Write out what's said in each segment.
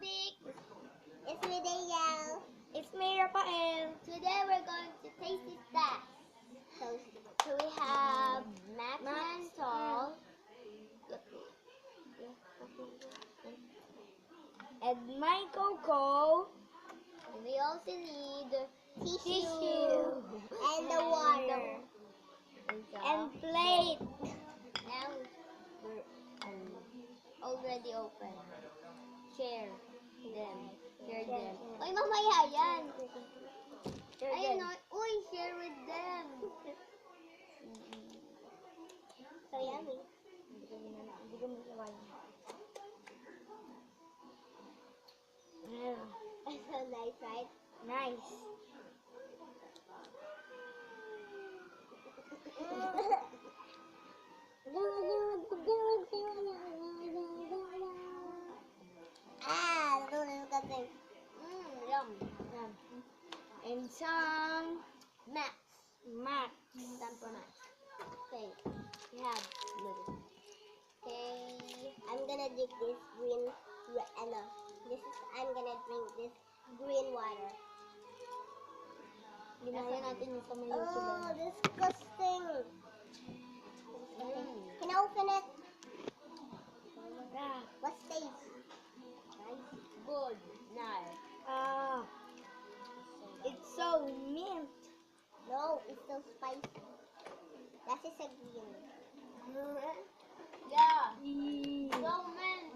Big. It's me, Danielle. It's me, Raphael. Today we're going to taste this stuff. So we have mentol. And my coco. We also need tissue and the water And plate. Now we're already open. Share them. Uy, mamaya yan. Ayun o. Uy, share with them. So yummy. Hindi ko masaway. So nice, right? Nice. Look at this. Yum. And some Max. Time for Max. Okay, we have noodles. Okay, I'm gonna drink this I'm gonna drink this green water. ginaya natin yung kamay yung Oh, disgusting. Can I open it? What's taste? Nice. Good. Nice. It's so mint. No, it's so spicy. That is a green. Yeah. So mint.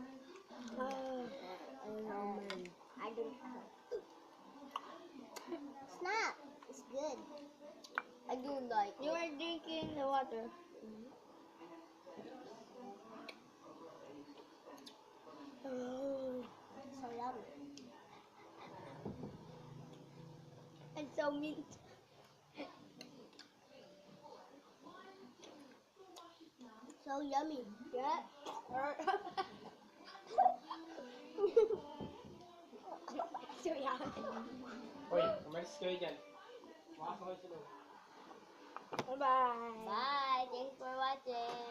Man. I don't know. It's not. It's good. I do like You it. are drinking the water. So yummy. And so mint. So yummy. Yeah. So yummy. Hoy, umalis kayo dyan. Makasok kayo sa loob. Bye-bye. Bye. Thanks for watching.